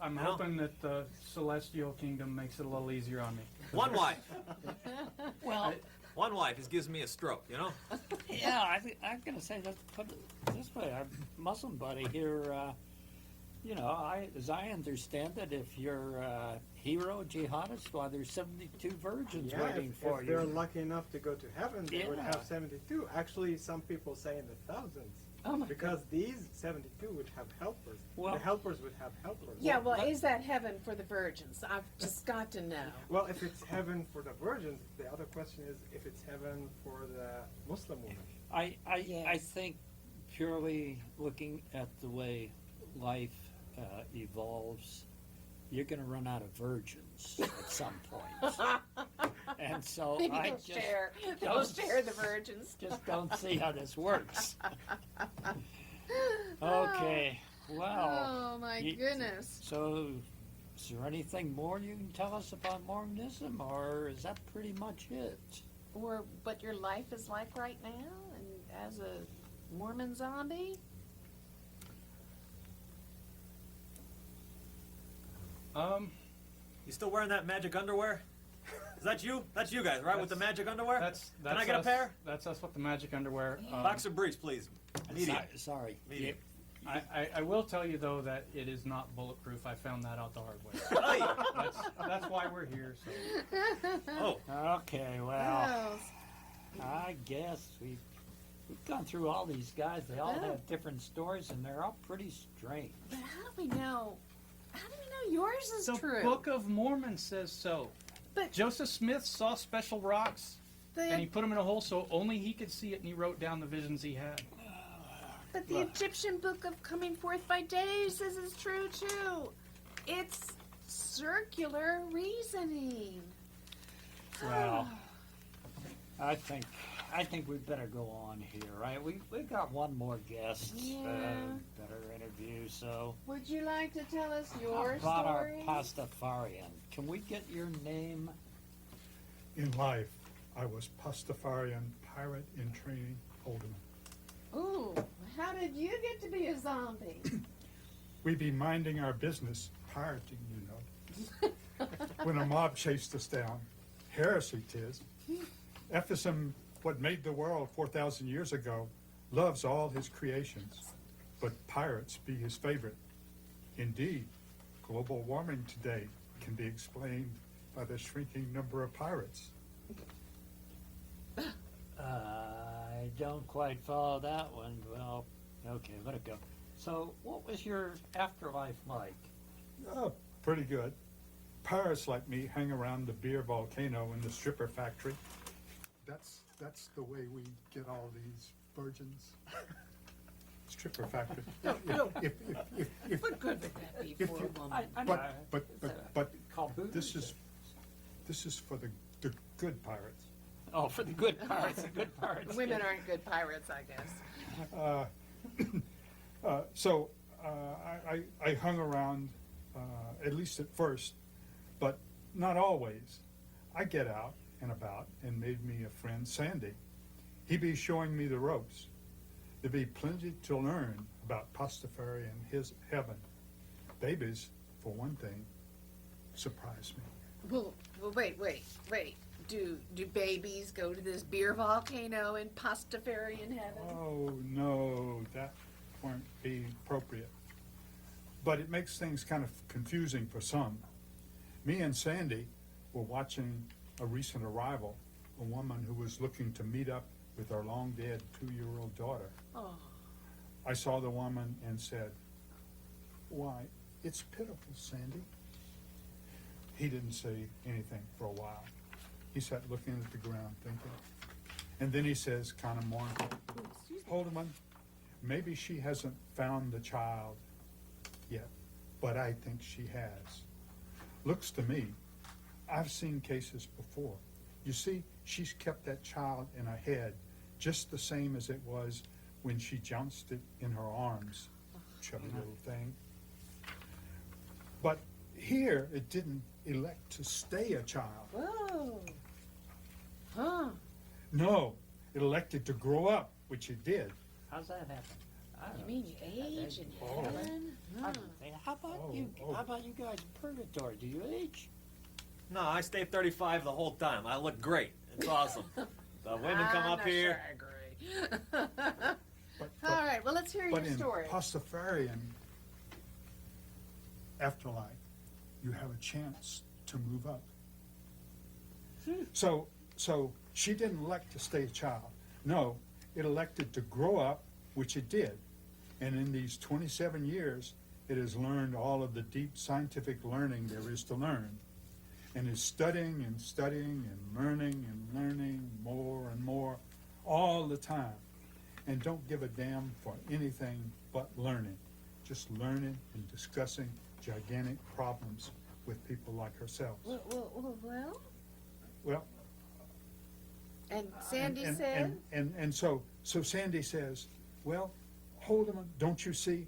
I'm You know? hoping that the celestial kingdom makes it a little easier on me. One wife. well, One wife just gives me a stroke, you know? yeah, I'm going to say, let's put it this way. Our Muslim buddy here, as I understand it, if you're a hero jihadist, well, there's 72 virgins Yeah, waiting if for they're you. lucky enough to go to heaven, they would Yeah. have 72. Actually, some people say in the thousands. oh my Because these 72 would have helpers. Well- The helpers would have helpers. Yeah, well, let- is that heaven for the virgins? I've just got to know. Well, if it's heaven for the virgins, the other question is if it's heaven for the Muslim woman. I Yes. think purely looking at the way life evolves, you're going to run out of virgins at some point. And so Maybe I they'll just share. They'll don't- share the virgins. just don't see how this works. Okay, well, Oh my you- goodness. so is there anything more you can tell us about Mormonism, or is that pretty much it? Or what your life is like right now, and as a Mormon zombie. You still wearing that magic underwear? Is that you? That's you guys, right? With the magic underwear? That's Can I get us, a pair? That's us with the magic underwear. Boxer briefs, please. Medium. Sorry. Medium. I will tell you though that it is not bulletproof. I found that out the hard way. Hey! That's why we're here. So. Oh, Okay, well, Oh, I guess we've gone through all these guys. They all Yeah. have different stories, and they're all pretty strange. but how do we know? How do we know yours is The true? Book of Mormon says so. But Joseph Smith saw special rocks, and he the put them in a hole so only he could see it, and he wrote down the visions he had. but the Egyptian book of coming forth by day says it's true too. It's circular reasoning. Well, I think we better go on here, right? We got one more guest, Yeah. better interview. So, Would you like to tell us how your about story? our Pastafarian? Can we get your name? In life, I was Pastafarian pirate in training, Holden. Ooh, how did you get to be a zombie? We be minding our business, pirating, you know. When a mob chased us down, heresy 'tis. Ephesus, what made the world 4,000 years ago, loves all his creations, but pirates be his favorite. Indeed, global warming today can be explained by the shrinking number of pirates. I don't quite follow that one. Well, okay, let it go. So, what was your afterlife like? Oh, pretty good. Pirates like me hang around the beer volcano and the stripper factory. That's the way we get all these virgins. Stripper factory. If What good would that be if for a you- woman? I know. but Called who? this is for the good pirates. Oh, for the good parts, the good parts. Women aren't good pirates, I guess. So I hung around, at least at first, but not always. I get out, and about and made me a friend, Sandy. He be showing me the ropes. There be plenty to learn about Pastafari and his heaven. Babies, for one thing, surprise me. Well, wait. Do babies go to this beer volcano in Pastafarian heaven? Oh, no, that won't be appropriate. But it makes things kind of confusing for some. Me and Sandy were watching a recent arrival, a woman who was looking to meet up with her long-dead 2-year-old daughter. Oh, I saw the woman and said, "Why, it's pitiful, Sandy." He didn't say anything for a while. He sat looking at the ground thinking. And then he says, kind of mournful, excuse me. "Holdeman, maybe she hasn't found the child yet, but I think she has. Looks to me, I've seen cases before. You see, she's kept that child in her head just the same as it was when she jounced it in her arms. Chubby little thing. But here, it didn't elect to stay a child. Whoa. Huh. No, it elected to grow up, which it did. How's that happen? I You don't mean you age in Oh. heaven? I Huh. don't think- How about Oh, you? oh. How about you guys in purgatory? Do you age? No, I stay 35 the whole time. I look great. It's awesome. The women come I'm up not here. sure I agree. But, All right, well, let's hear but your in story. Pastafarian afterlife, you have a chance to move up. So she didn't elect to stay a child. No, it elected to grow up, which it did. And in these 27 years, it has learned all of the deep scientific learning there is to learn, and is studying and studying and learning more and more all the time, and don't give a damn for anything but learning. Just learning and discussing gigantic problems with people like herself. Well, Well, and Sandy said, and so Sandy says, "Well, Holdeman, don't you see?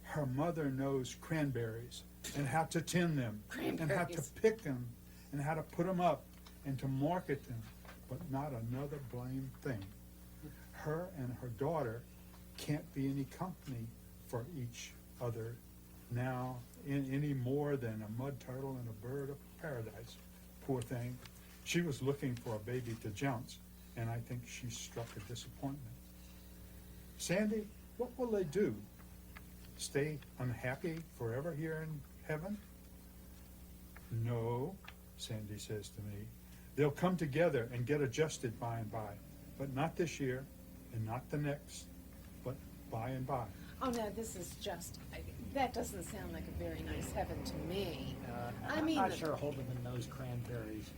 Her mother knows cranberries and how to tend them and how to Cranberries. pick them and how to put them up and to market them, but not another blame thing. Her and her daughter can't be any company for each other now any more than a mud turtle and a bird of paradise. Poor thing. She was looking for a baby to jounce, and I think she struck a disappointment. Sandy, what will they do? Stay unhappy forever here in heaven?" "No," Sandy says to me. "They'll come together and get adjusted by and by, but not this year and not the next, but by and by." oh no, this is just, that doesn't sound like a very nice heaven to me. I I'm mean, not the- sure Holdeman knows cranberries.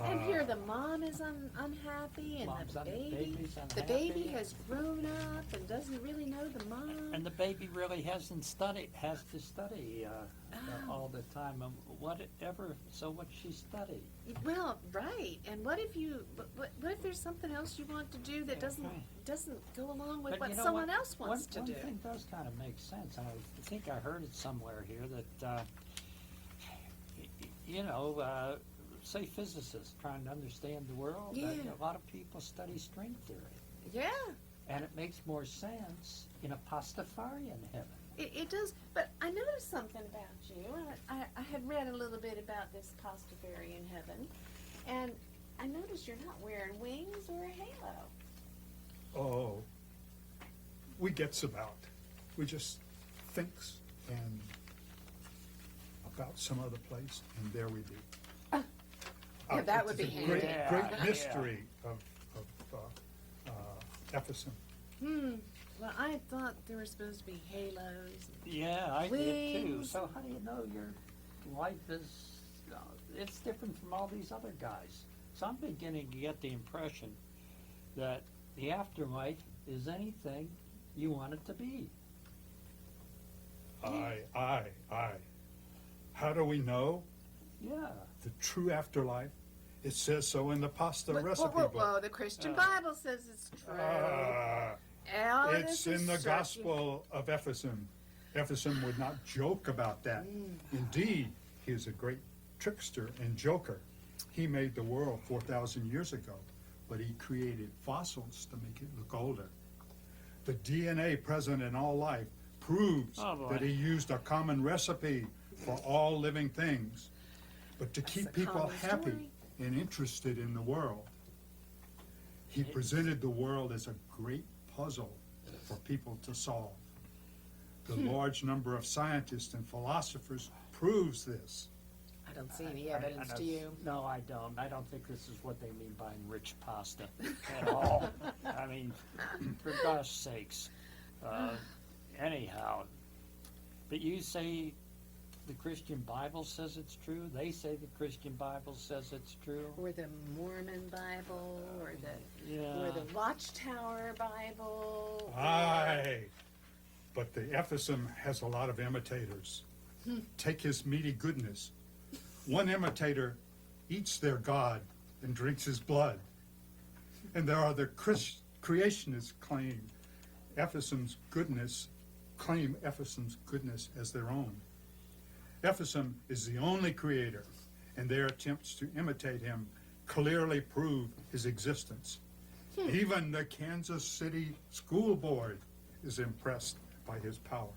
And here the mom is unhappy, and Mom's the baby's the baby unhappy. has grown up and doesn't really know the mom. And the baby really has to study all the time. Whatever, so what she study? Well, right. And what if there's something else you want to do that doesn't go along with But what you know someone else wants to one do? thing does kind of make sense, and I think I heard it somewhere here that, say physicists trying to understand the world, Yeah. a lot of people study string theory. Yeah, And it makes more sense in a Pastafarian heaven. it does. But I noticed something about you. I had read a little bit about this Pastafarian heaven, and I noticed you're not wearing wings or a halo. Oh, we gets about. We just thinks and about some other place, and there we be. Yeah, that would It's be a great, handy. great Yeah. mystery of Ephesus. Well, I thought there were supposed to be halos. Yeah, I did too. Wings. So how do you know your life is, it's different from all these other guys? So I'm beginning to get the impression that the afterlife is anything you want it to be. Aye. How do we know Yeah. the true afterlife? It says so in the pasta recipe book. Whoa, the Christian Bible says it's true. All It's this in is the searching. Gospel of Ephesus. Ephesus would not joke about that. Indeed, he is a great trickster and joker. He made the world 4,000 years ago, but he created fossils to make it look older. The DNA present in all life proves Oh, boy. that he used a common recipe for all living things. But to keep a people common happy story. and interested in the world, he presented the world as a great puzzle for people to solve. The large number of scientists and philosophers proves this. I don't see any evidence, do you? No, I don't. I don't think this is what they mean by enriched pasta at all. I mean, for gosh sakes. Anyhow, but you say the Christian Bible says it's true? They say the Christian Bible says it's true? Or the Mormon Bible, or the Yeah. Watchtower Bible. or- Aye, but the Ephesus has a lot of imitators. Take his meaty goodness. One imitator eats their God and drinks his blood. And there are the creationists claim Ephesus' goodness as their own. Ephesus is the only creator, and their attempts to imitate him clearly prove his existence. Even the Kansas City School Board is impressed by his power.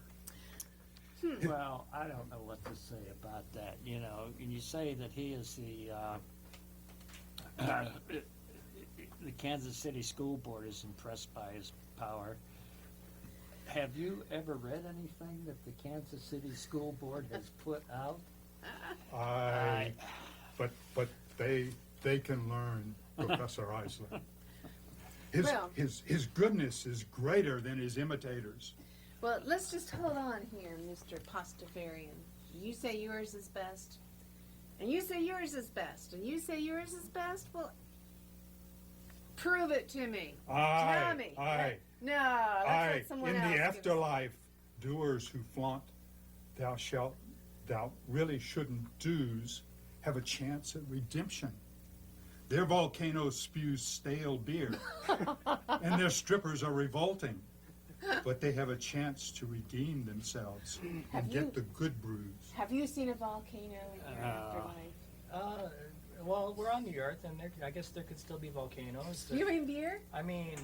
Well, I don't know what to say about that. You know, and you say that he is the Kansas City School Board is impressed by his power. Have you ever read anything that the Kansas City School Board has put out? But they can learn, Professor Isley. Well- His goodness is greater than his imitators. Well, let's just hold on here, Mr. Pastafarian. You say yours is best, and you say yours is best, and you say yours is best. Well, prove it to me. Tell me. Aye. No, let's Aye. let someone In else the give us- afterlife, doers who flaunt thou really shouldn't do's have a chance at redemption. Their volcanoes spew stale beer, and their strippers are revolting. But they have a chance to redeem themselves Have and you- get the good brews. Have you seen a volcano in your afterlife? Well, we're on the Earth, and I guess there could still be volcanoes. Spewing beer? I mean,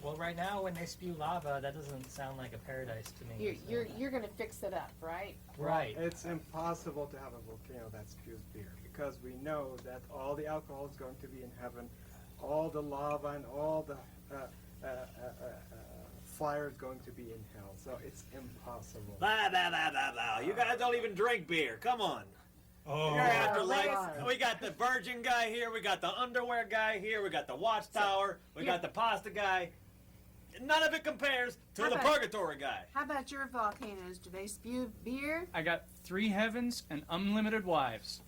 well, right now when they spew lava, that doesn't sound like a paradise to me. You're gonna fix it up, right? Right. It's impossible to have a volcano that spews beer because we know that all the alcohol is going to be in heaven, all the lava and all the fire is going to be in hell. So it's impossible. Blah, blah, blah, blah, blah. You guys don't even drink beer. Come on. Oh, Your afterlife. right. We got the virgin guy here. We got the underwear guy here. We got the watchtower. We got the pasta guy. None of it compares to How the about- purgatory guy. How about your volcanoes? Do they spew beer? I got 3 heavens and unlimited wives.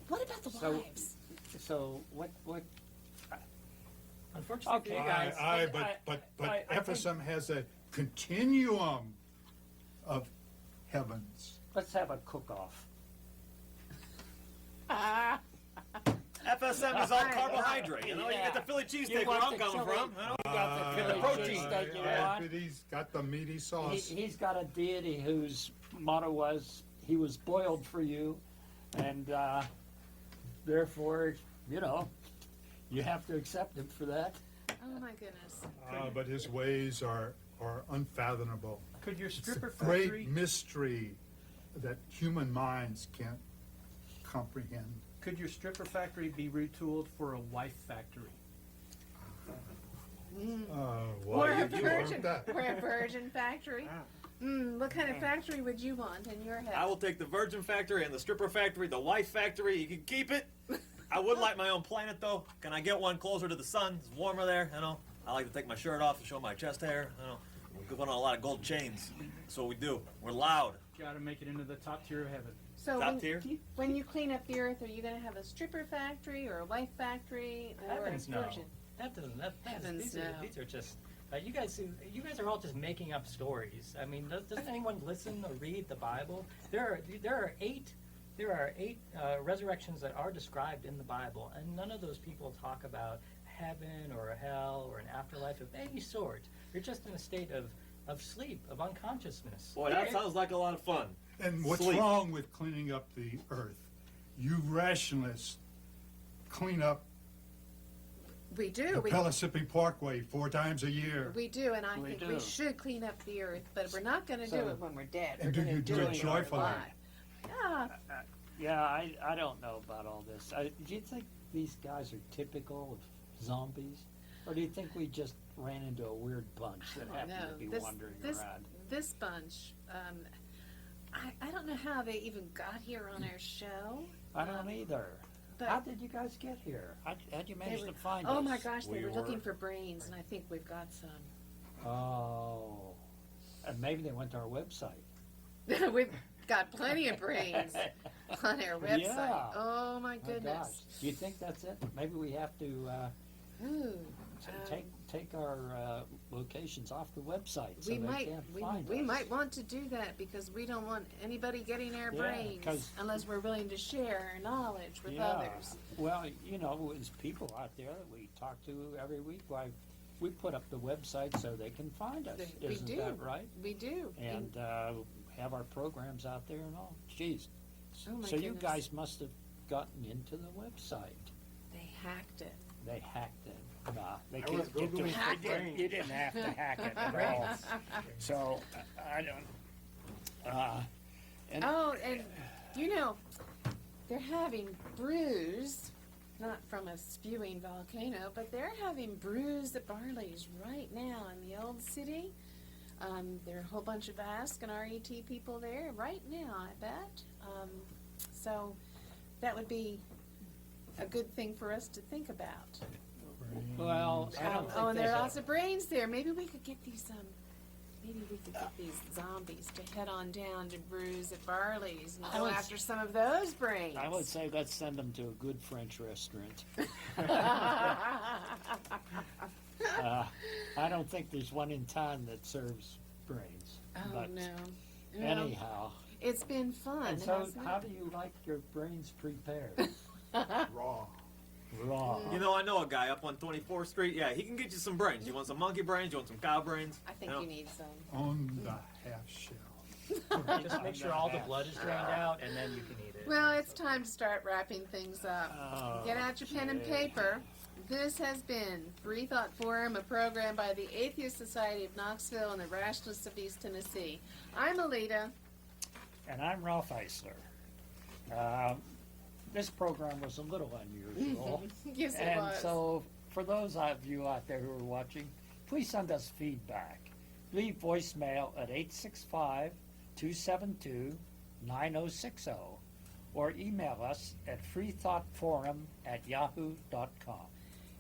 What about the So- wives? So what? Unfortunately, Okay, for you guys. Aye, I- but I think- Ephesus has a continuum of heavens. Let's have a cook-off. FSM is all carbohydrate. You know, you get the Philly cheesesteak where I'm coming from. You know? You got the Philly protein. cheesesteak you Aye, want. but he's got the meaty sauce. He's got a deity whose motto was, "He was boiled for you," and therefore, you know, you have to accept him for that. Oh my goodness. But his ways are unfathomable. Could your It's a stripper great factory mystery that human minds can't comprehend. could your stripper factory be retooled for a wife factory? Well, Or a you virgin, learned that. or a virgin factory. Ah. What kind of factory would you want in your head? I will take the virgin factory and the stripper factory, the wife factory. You can keep it. I would like my own planet, though. Can I get one closer to the sun? It's warmer there, you know. I like to take my shirt off and show my chest hair, you know. We put on a lot of gold chains. That's what we do. We're loud. Got to make it into the top tier of heaven. So Top when, tier? when you clean up the earth, are you going to have a stripper factory or a wife factory or Heavens a no. virgin? That doesn't. Heavens These no. these are just. You guys are all just making up stories. I mean, does anyone listen or read the Bible? There are eight resurrections that are described in the Bible, and none of those people talk about heaven or a hell or an afterlife of any sort. You're just in a state of sleep, of unconsciousness. Boy, that sounds like a lot of fun. And what's Sleep. wrong with cleaning up the earth? you rationalists clean up We do. the We, Pellissippi Parkway 4 times a year. we do, and I We think do. we should clean up the earth, but we're not going to do So- it when we're dead. And We're do gonna you do it when we're joyfully? alive. Yeah. Yeah, I don't know about all this. Do you think these guys are typical of zombies? Or do you think we just ran into a weird bunch that Oh, happened no. to be This- wandering this- around? This bunch, I don't know how they even got here on our show. I don't either. But How did you guys get here? How'd you manage were- to find us? oh my gosh, they We were looking were- for brains, and I think we've got some. Oh. And maybe they went to our website. We've got plenty of brains on our website. Yeah. Oh my My gosh. goodness. Do you think that's it? Maybe we have to Ooh, take our locations off the website so we they might can't we, find we us. might want to do that because we don't want anybody getting our Yeah, brains 'cause- unless we're willing to share our knowledge with Yeah. others. Well, you know, there's people out there that we talk to every week. Why, we put up the website so they can find us. We Isn't do. that right? We do. And have our programs out there and all. Jeez. Oh my So you goodness. guys must have gotten into the website. They hacked it. They hacked it. Nah, they I can't was get to Googling it. Hack it. You didn't have to hack it at all. So I don't. And Oh, and you know, they're having brews, not from a spewing volcano, but they're having brews at Barley's right now in the old city. There are a whole bunch of Ask and RET people there right now, I bet. So that would be a good thing for us to think about. well, I don't think Oh, and there there's are a- lots of brains there. Maybe we could get these maybe we could get these zombies to head on down to Brews at Barley's and I go would- after some of those brains. I would say let's send them to a good French restaurant. I don't think there's one in town that serves brains. Oh but no. No. anyhow, It's been fun. and so hasn't how it? do you like your brains prepared? Raw. Raw. You know, I know a guy up on 24th Street. Yeah, he can get you some brains. You want some monkey brains? You want some cow brains? I think know? you need some. On the half shell. Just make sure all the blood is drained out, and then you can eat it. Well, it's time to start wrapping things up. Oh, Get out your pen and gee. paper. This has been Freethought Forum, a program by the Atheist Society of Knoxville and the Rationalists of East Tennessee. I'm Alita. And I'm Ralph Eisler. This program was a little unusual. Yes, it And was. so, for those of you out there who are watching, please send us feedback. Leave voicemail at 865-272-9060 or email us at freethoughtforum@yahoo.com.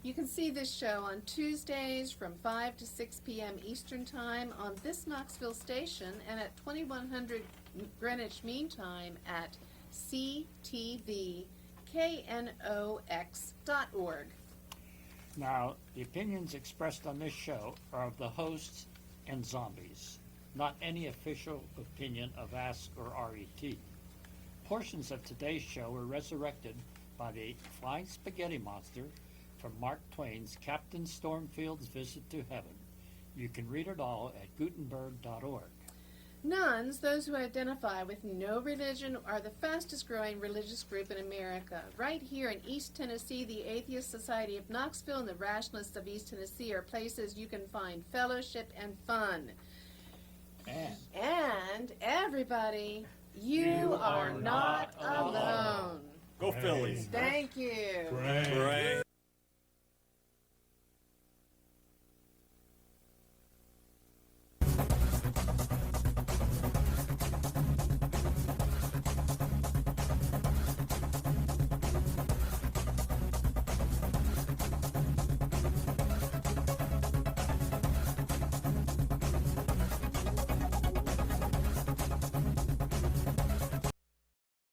You can see this show on Tuesdays from 5 to 6 p.m. Eastern Time on this Knoxville station and at 2100 Greenwich Mean Time at ctvknox.org. Now, the opinions expressed on this show are of the hosts and zombies, not any official opinion of Ask or RET. Portions of today's show were resurrected by the Flying Spaghetti Monster from Mark Twain's Captain Stormfield's Visit to Heaven. You can read it all at Gutenberg.org. Nuns, those who identify with no religion, are the fastest growing religious group in America. Right here in East Tennessee, the Atheist Society of Knoxville and the Rationalists of East Tennessee are places you can find fellowship and fun. And everybody, you are not alone. Go Phillies. Thank you. Brain. Brains.